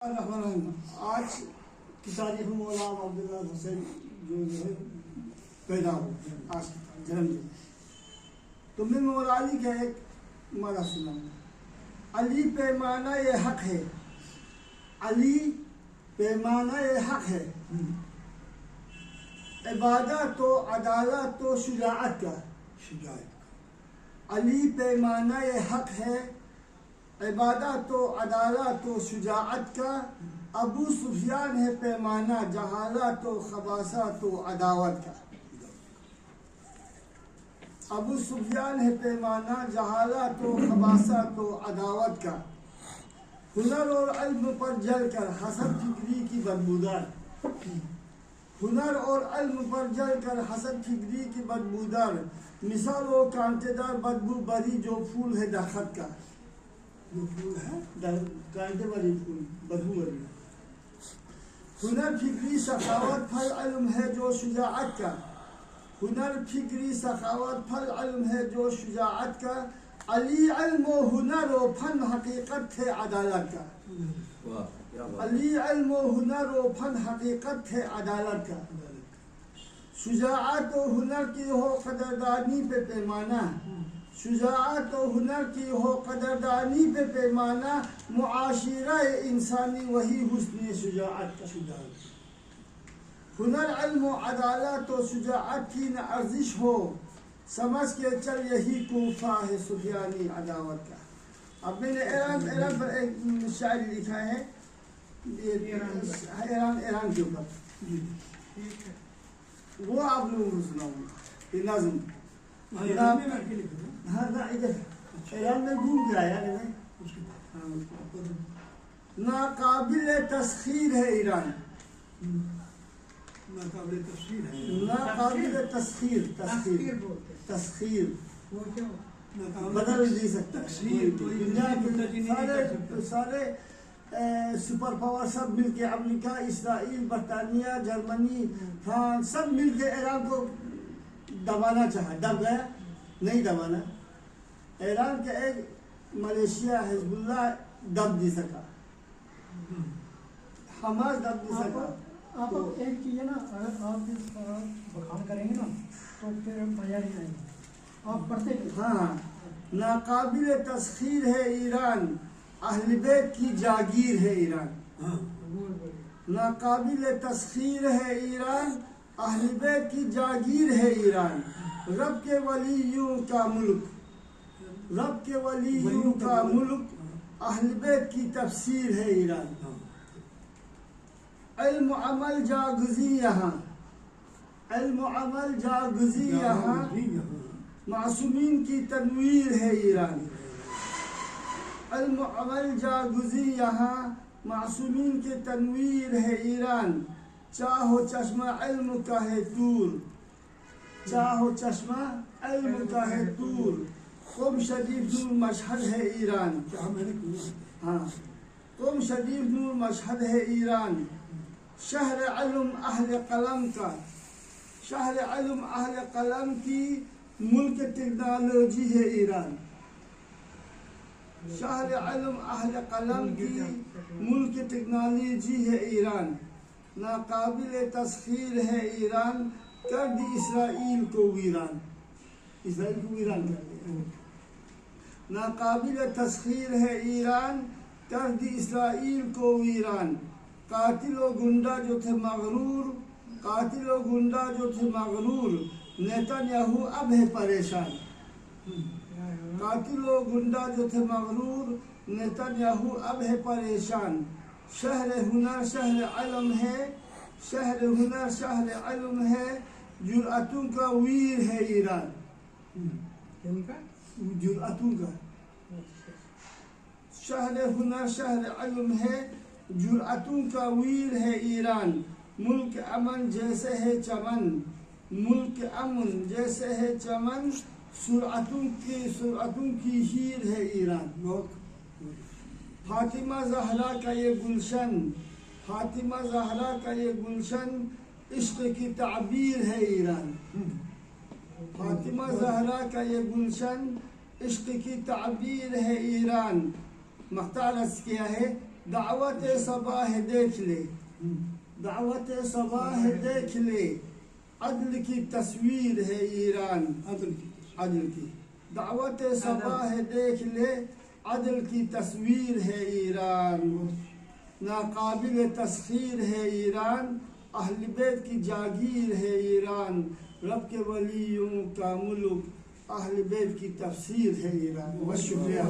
آج کی تاریخ میں مولانا عبداللہ حسین جو ہے پیدا ہو آج کی جنم دن تو میں مولا علی کا ایک مالا سناؤں علی پیمانہ یہ حق ہے، علی پیمانہ یہ حق ہے، عبادت و عدالت و شجاعت کا، علی پیمانہ یہ حق ہے، عبادت و عدالت و شجاعت کا، ابو سفیان ہے پیمانہ جہالت و خباثت و عداوت کا، ابو سفیان ہے پیمانہ جہالت و خباثت و عداوت کا، ہنر اور علم پر جل کر حسد فکری کی بدبودار، ہنر اور علم پر جل کر حسد فکری کی بدبودار، مثال و کانٹے دار بدبو بری جو پھول ہے درخت کا، جو پھول ہے کانٹے والی پھول بدبو بری، ہنر فکری سخاوت پھل علم ہے جو شجاعت کا، ہنر فکری سخاوت پھل علم ہے جو شجاعت کا، علی علم و ہنر و فن حقیقت ہے عدالت کا، علی علم و ہنر و فن حقیقت ہے عدالت کا، شجاعت و ہنر کی ہو قدردانی پہ پیمانہ، شجاعت و ہنر کی ہو قدردانی پہ پیمانہ، معاشرہ انسانی وہی حسن شجاعت کا، ہنر علم و عدالت و شجاعت کی نہ ارزش ہو، سمجھ کے چل یہی کوفہ ہے سفیانی عداوت کا۔ اب میں نے ایران پر ایک شاعری لکھا ہے، ایران کے اوپر، وہ آپ لوگوں کو سناؤں گا یہ نظم۔ ہاں نا ادھر ایران میں گھوم کے آیا ناقابل تسخیر ہے ایران، ناقابل تسخیر، تسخیر بدل نہیں سکتا، دنیا کے سارے سپر پاور سب مل کے، امریکہ، اسرائیل، برطانیہ، جرمنی، فرانس سب مل کے ایران کو دبانا چاہا، دب گیا نہیں دبانا، ایران کا ایک ملیشیا حزب اللہ دب نہیں سکا، حماس دب نہیں سکا۔ آپ ایک چیز ہے نا، اگر آپ اس کا بخان کریں گے نا تو پھر مزہ نہیں آئے گا، آپ پڑھتے ہیں۔ ہاں، ناقابل تسخیر ہے ایران، اہل بیت کی جاگیر ہے ایران، ناقابل تسخیر ہے ایران، اہل بیت کی جاگیر ہے ایران، رب کے ولیوں کا ملک، رب کے ولیوں کا ملک، اہل بیت کی تفسیر ہے ایران، علم و عمل جاگزی یہاں، علم و عمل جاگزی یہاں، معصومین کی تنویر ہے ایران، علم و عمل جاگزی یہاں، معصومین کی تنویر ہے ایران، چاہو چشمہ علم کا ہے طور، چاہو چشمہ علم کا ہے طور، قم شریف نور مشہد ہے ایران، ہاں قم شریف نور مشہد ہے ایران، شہر علم اہل قلم کا، شہر علم اہل قلم کی، ملک ٹیکنالوجی ہے ایران، شہر علم اہل قلم کی، ملک ٹیکنالوجی ہے ایران، ناقابل تسخیر ہے ایران، کر دی اسرائیل کو ویران، اسرائیل کو ویران کر دیا، ناقابل تسخیر ہے ایران، کر دی اسرائیل کو ویران، قاتل و گنڈا جو تھے مغرور، قاتل و گنڈا جو تھے مغرور، نیتن اب ہے پریشان، قاتل و گنڈا جو تھے مغرور، نیتن اب ہے پریشان، شہر ہنر شہر علم ہے، شہر ہنر شہر علم ہے، جرأتوں کا ویر ہے ایران، جرأتوں کا، شہر ہنر شہر علم ہے، جرأتوں کا ویر ہے ایران، ملک امن جیسے ہے چمن، ملک امن جیسے ہے چمن، سرعتوں کی ہیر ہے ایران، فاطمہ زہرا کا یہ گلشن، فاطمہ زہرا کا یہ گلشن، عشق کی تعبیر ہے ایران، فاطمہ زہرا کا یہ گلشن، عشق کی تعبیر ہے ایران، مختار عرض کیا ہے دعوت صباح دیکھ لے، دعوت صباح دیکھ لے، عدل کی تصویر ہے ایران، عدل کی دعوت صباح دیکھ لے، عدل کی تصویر ہے ایران، ناقابل تسخیر ہے ایران، اہل بیت کی جاگیر ہے ایران، رب کے ولیوں کا ملک، اہل بیت کی تفسیر ہے ایران۔ بہت شکریہ۔